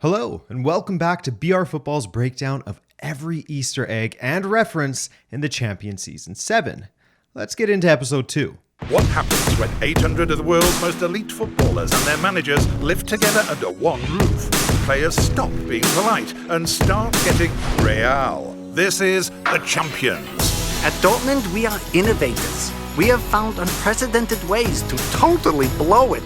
Hello, and welcome back to BR Football's breakdown of every Easter egg and reference in the Champions Season 7. Let's get into episode 2. What happens when 800 of the world's most elite footballers and their managers live together under one roof? Players stop being polite and start getting real. This is The Champions. At Dortmund, we are innovators. We have found unprecedented ways to totally blow it.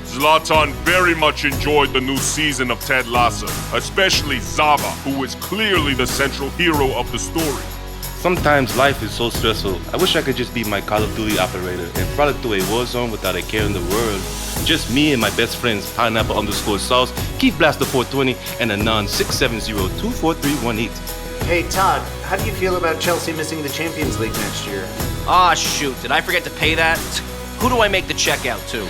Zlatan very much enjoyed the new season of Ted Lasso, especially Zava, who is clearly the central hero of the story. Sometimes life is so stressful. I wish I could just be my Call of Duty operator and frolic through a war zone without a care in the world. Just me and my best friends, Pineapple_Sauce, Keith Blaster 420, and Anon 670-24318. Hey Todd, how do you feel about Chelsea missing the Champions League next year? Aw, shoot, did I forget to pay that? Who do I make the check out to?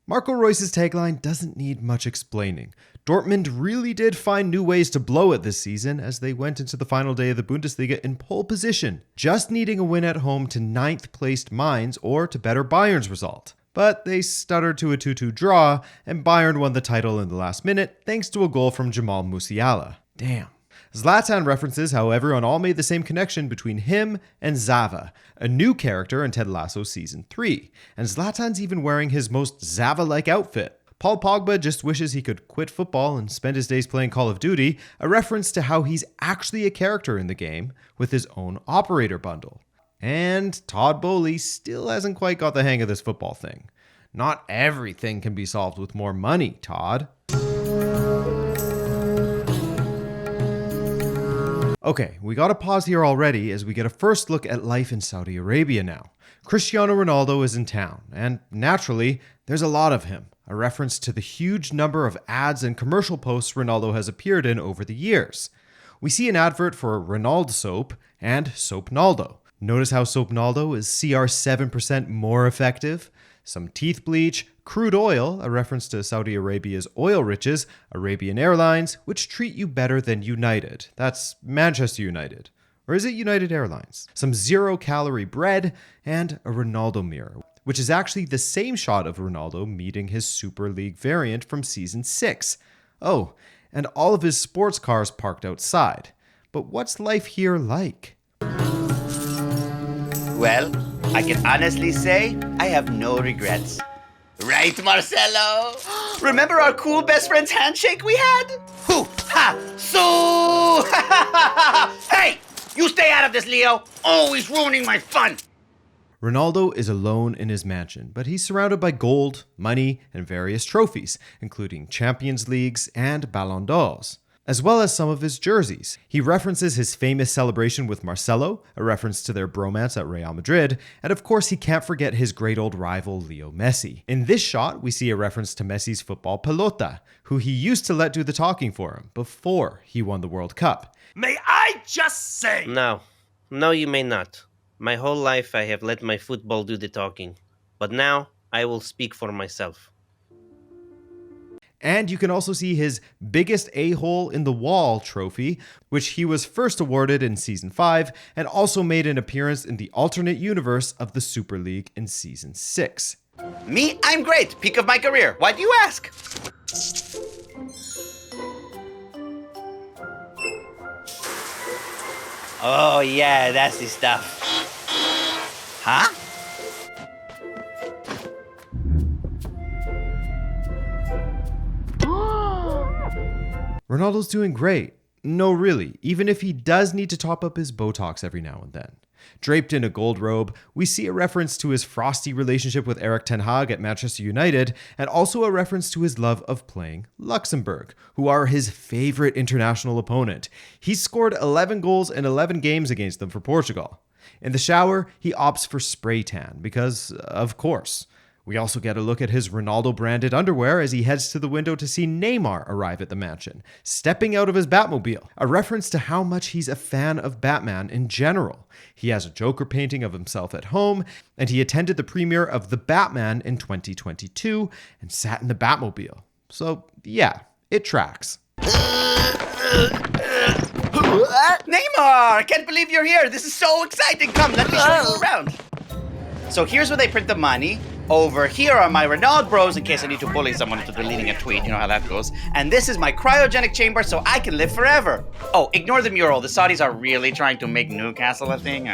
Marco Reus's tagline doesn't need much explaining. Dortmund really did find new ways to blow it this season as they went into the final day of the Bundesliga in pole position, just needing a win at home to 9th-placed Mainz or to better Bayern's result. But they stuttered to a 2-2 draw, and Bayern won the title in the last minute thanks to a goal from Jamal Musiala. Damn. Zlatan references how everyone all made the same connection between him and Zava, a new character in Ted Lasso Season 3, and Zlatan's even wearing his most Zava-like outfit. Paul Pogba just wishes he could quit football and spend his days playing Call of Duty, a reference to how he's actually a character in the game with his own operator bundle. And Todd Boehly still hasn't quite got the hang of this football thing. Not everything can be solved with more money, Todd. Okay, we gotta pause here already as we get a first look at life in Saudi Arabia now. Cristiano Ronaldo is in town, and naturally, there's a lot of him, a reference to the huge number of ads and commercial posts Ronaldo has appeared in over the years. We see an advert for Ronaldo Soap and Soap Naldo. Notice how Soap Naldo is CR 7% more effective? Some teeth bleach, crude oil, a reference to Saudi Arabia's oil riches, Arabian Airlines, which treat you better than United. That's Manchester United. Or is it United Airlines? Some 0-calorie bread, and a Ronaldo mirror, which is actually the same shot of Ronaldo meeting his Super League variant from Season 6. Oh, and all of his sports cars parked outside. But what's life here like? Well, I can honestly say I have no regrets. Right, Marcelo? Remember our cool best friend's handshake we had? Hoo, ha, so! Hey, you stay out of this, Leo. Always ruining my fun. Ronaldo is alone in his mansion, but he's surrounded by gold, money, and various trophies, including Champions Leagues and Ballon d'Ors, as well as some of his jerseys. He references his famous celebration with Marcelo, a reference to their bromance at Real Madrid, and of course he can't forget his great old rival Leo Messi. In this shot, we see a reference to Messi's football pelota, who he used to let do the talking for him before he won the World Cup. May I just say? No, you may not. My whole life I have let my football do the talking, but now I will speak for myself. And you can also see his biggest a-hole in the wall trophy, which he was first awarded in Season 5 and also made an appearance in the alternate universe of the Super League in Season 6. Me, I'm great. Peak of my career. Why do you ask? Oh, yeah, that's the stuff. Huh? Ronaldo's doing great. No, really, even if he does need to top up his Botox every now and then. Draped in a gold robe, we see a reference to his frosty relationship with Erik ten Hag at Manchester United, and also a reference to his love of playing Luxembourg, who are his favorite international opponent. He's scored 11 goals in 11 games against them for Portugal. In the shower, he opts for spray tan because, of course. We also get a look at his Ronaldo-branded underwear as he heads to the window to see Neymar arrive at the mansion, stepping out of his Batmobile, a reference to how much he's a fan of Batman in general. He has a Joker painting of himself at home, and he attended the premiere of The Batman in 2022 and sat in the Batmobile. So, yeah, it tracks. Neymar! Can't believe you're here. This is so exciting. Come, let me show you around. So here's where they print the money. Over here are my Renault bros in case I need to bully someone into deleting a tweet. You know how that goes. And this is my cryogenic chamber so I can live forever. Oh, ignore the mural. The Saudis are really trying to make Newcastle a thing.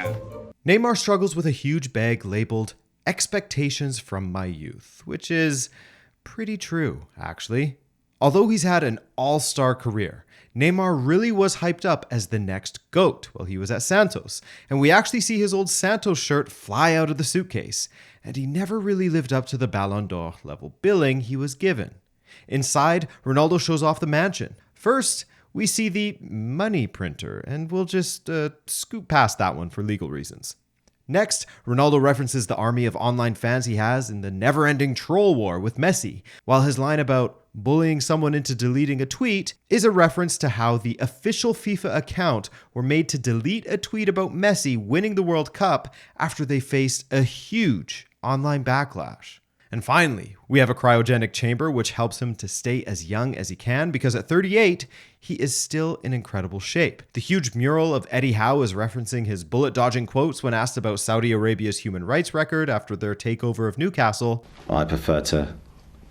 Neymar struggles with a huge bag labeled Expectations from My Youth, which is pretty true, actually. Although he's had an all-star career, Neymar really was hyped up as the next GOAT while he was at Santos, and we actually see his old Santos shirt fly out of the suitcase, and he never really lived up to the Ballon d'Or level billing he was given. Inside, Ronaldo shows off the mansion. First, we see the money printer, and we'll just scoot past that one for legal reasons. Next, Ronaldo references the army of online fans he has in the never-ending troll war with Messi, while his line about bullying someone into deleting a tweet is a reference to how the official FIFA account were made to delete a tweet about Messi winning the World Cup after they faced a huge online backlash. And finally, we have a cryogenic chamber which helps him to stay as young as he can because at 38, he is still in incredible shape. The huge mural of Eddie Howe is referencing his bullet-dodging quotes when asked about Saudi Arabia's human rights record after their takeover of Newcastle. I prefer to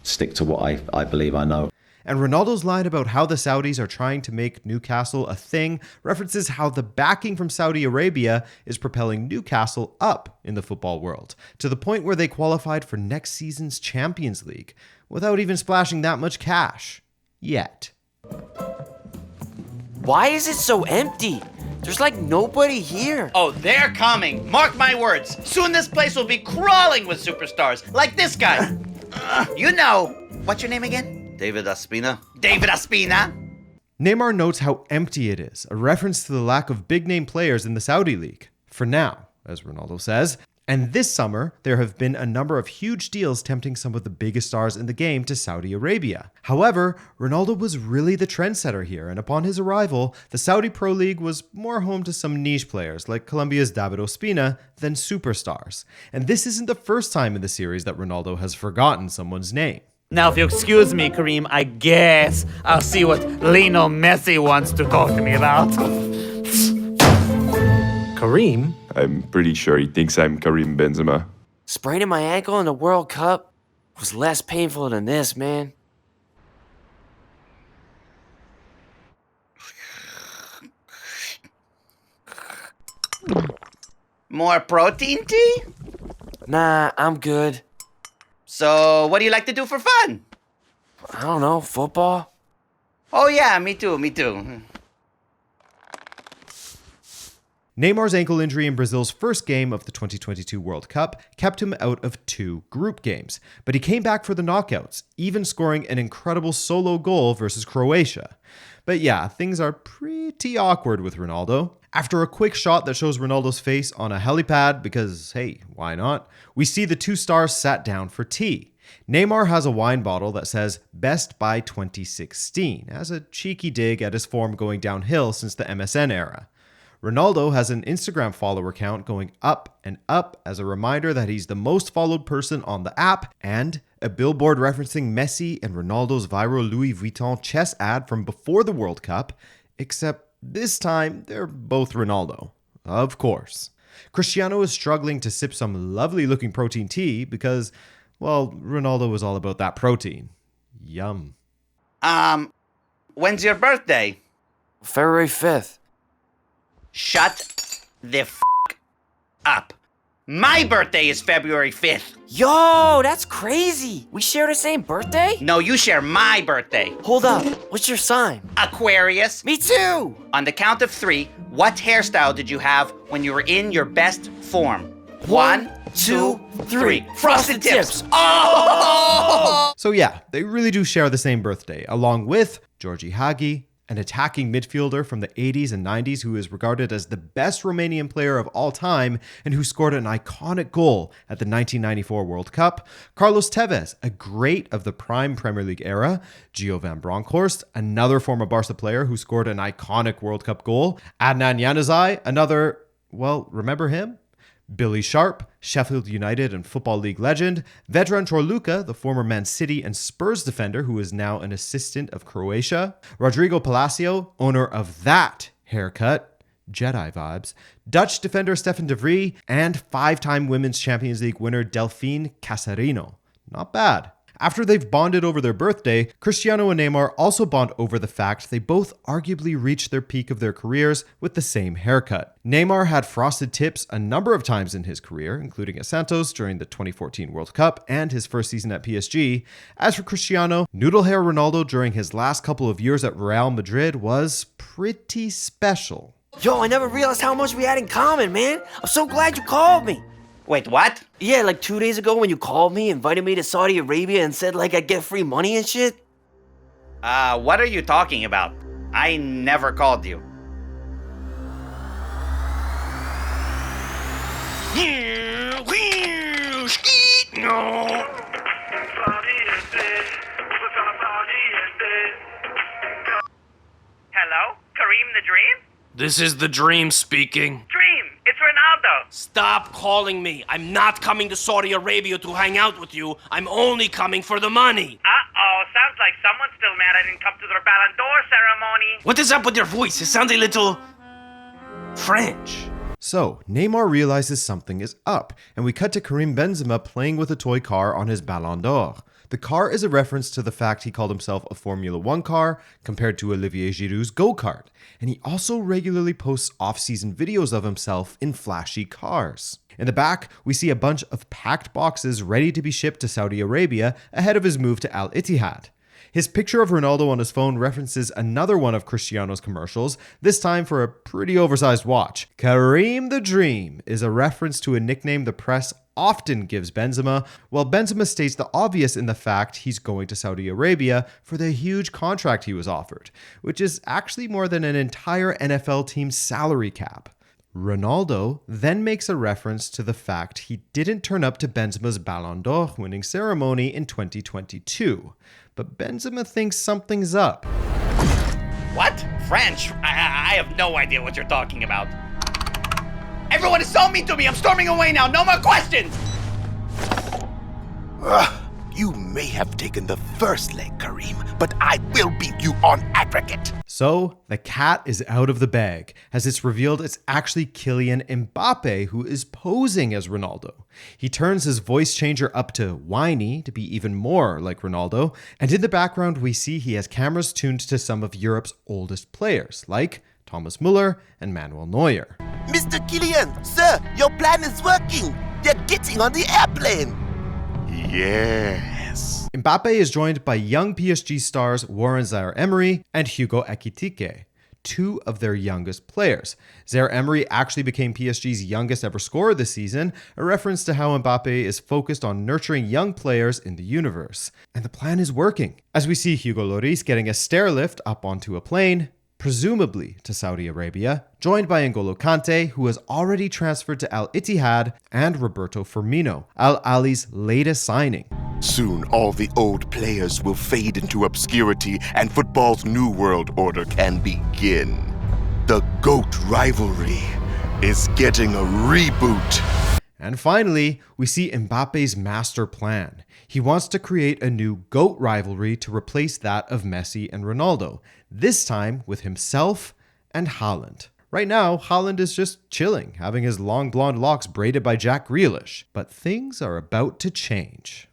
stick to what I believe I know. And Ronaldo's line about how the Saudis are trying to make Newcastle a thing references how the backing from Saudi Arabia is propelling Newcastle up in the football world, to the point where they qualified for next season's Champions League, without even splashing that much cash. Yet. Why is it so empty? There's like nobody here. Oh, they're coming. Mark my words. Soon this place will be crawling with superstars, like this guy. You know. What's your name again? David Ospina. David Ospina. Neymar notes how empty it is, a reference to the lack of big-name players in the Saudi League. For now, as Ronaldo says. And this summer, there have been a number of huge deals tempting some of the biggest stars in the game to Saudi Arabia. However, Ronaldo was really the trendsetter here, and upon his arrival, the Saudi Pro League was more home to some niche players like Colombia's David Ospina than superstars. And this isn't the first time in the series that Ronaldo has forgotten someone's name. Now, if you excuse me, Kareem, I guess I'll see what Lionel Messi wants to talk to me about. Kareem? I'm pretty sure he thinks I'm Kareem Benzema. Spraining my ankle in the World Cup was less painful than this, man. More protein tea? Nah, I'm good. So, what do you like to do for fun? I don't know, football? Oh yeah, me too. Neymar's ankle injury in Brazil's first game of the 2022 World Cup kept him out of 2 group games, but he came back for the knockouts, even scoring an incredible solo goal versus Croatia. But yeah, things are pretty awkward with Ronaldo. After a quick shot that shows Ronaldo's face on a helipad, because hey, why not? We see the 2 stars sat down for tea. Neymar has a wine bottle that says Best by 2016, as a cheeky dig at his form going downhill since the MSN era. Ronaldo has an Instagram follower count going up and up as a reminder that he's the most followed person on the app, and a billboard referencing Messi and Ronaldo's viral Louis Vuitton chess ad from before the World Cup, except this time they're both Ronaldo. Of course. Cristiano is struggling to sip some lovely looking protein tea because, well, Ronaldo was all about that protein. Yum. When's your birthday? February 5th. Shut the up. My birthday is February 5th. Yo, that's crazy. We share the same birthday? No, you share my birthday. Hold up. What's your sign? Aquarius. Me too. On the count of 3, what hairstyle did you have when you were in your best form? 1, 2, 3. Frosted tips. Oh! So yeah, they really do share the same birthday, along with Georgi Hagi, an attacking midfielder from the 80s and 90s who is regarded as the best Romanian player of all time and who scored an iconic goal at the 1994 World Cup, Carlos Tevez, a great of the prime Premier League era, Gio van Bronckhorst, another former Barca player who scored an iconic World Cup goal, Adnan Januzaj, another, well, remember him? Billy Sharp, Sheffield United and Football League legend, Vedran Čorluka, the former Man City and Spurs defender who is now an assistant of Croatia, Rodrigo Palacio, owner of that haircut, Jedi vibes, Dutch defender Stefan de Vrij, and 5-time Women's Champions League winner Delphine Casarino. Not bad. After they've bonded over their birthday, Cristiano and Neymar also bond over the fact they both arguably reached their peak of their careers with the same haircut. Neymar had frosted tips a number of times in his career, including at Santos during the 2014 World Cup and his first season at PSG. As for Cristiano, noodle hair Ronaldo during his last couple of years at Real Madrid was pretty special. Yo, I never realized how much we had in common, man. I'm so glad you called me. Wait, what? Yeah, like 2 days ago when you called me, invited me to Saudi Arabia and said like I'd get free money and shit. What are you talking about? I never called you. Hello? Kareem the Dream? This is the Dream speaking. Dream, it's Ronaldo. Stop calling me. I'm not coming to Saudi Arabia to hang out with you. I'm only coming for the money. Uh-oh, sounds like someone's still mad I didn't come to their Ballon d'Or ceremony. What is up with your voice? It sounds a little French. So, Neymar realizes something is up, and we cut to Karim Benzema playing with a toy car on his Ballon d'Or. The car is a reference to the fact he called himself a Formula 1 car compared to Olivier Giroud's go-kart, and he also regularly posts off-season videos of himself in flashy cars. In the back, we see a bunch of packed boxes ready to be shipped to Saudi Arabia ahead of his move to Al Ittihad. His picture of Ronaldo on his phone references another one of Cristiano's commercials, this time for a pretty oversized watch. Kareem the Dream is a reference to a nickname the press often gives Benzema, while Benzema states the obvious in the fact he's going to Saudi Arabia for the huge contract he was offered, which is actually more than an entire NFL team's salary cap. Ronaldo then makes a reference to the fact he didn't turn up to Benzema's Ballon d'Or winning ceremony in 2022, but Benzema thinks something's up. What? French? I have no idea what you're talking about. Everyone is so mean to me. I'm storming away now. No more questions. You may have taken the first leg, Kareem, but I will beat you on aggregate. So, the cat is out of the bag, as it's revealed it's actually Kylian Mbappe who is posing as Ronaldo. He turns his voice changer up to whiny to be even more like Ronaldo, and in the background we see he has cameras tuned to some of Europe's oldest players, like Thomas Müller and Manuel Neuer. Mr. Kylian, sir, your plan is working. They're getting on the airplane. Yes. Mbappe is joined by young PSG stars Warren Zaire-Emery and Hugo Ekitike, two of their youngest players. Zaire-Emery actually became PSG's youngest ever scorer this season, a reference to how Mbappe is focused on nurturing young players in the universe. And the plan is working, as we see Hugo Lloris getting a stair lift up onto a plane, presumably to Saudi Arabia, joined by N'Golo Kante, who has already transferred to Al Ittihad, and Roberto Firmino, Al Ahly's latest signing. Soon all the old players will fade into obscurity and football's new world order can begin. The GOAT rivalry is getting a reboot. And finally, we see Mbappe's master plan. He wants to create a new GOAT rivalry to replace that of Messi and Ronaldo, this time with himself and Haaland. Right now, Haaland is just chilling, having his long blonde locks braided by Jack Grealish. But things are about to change.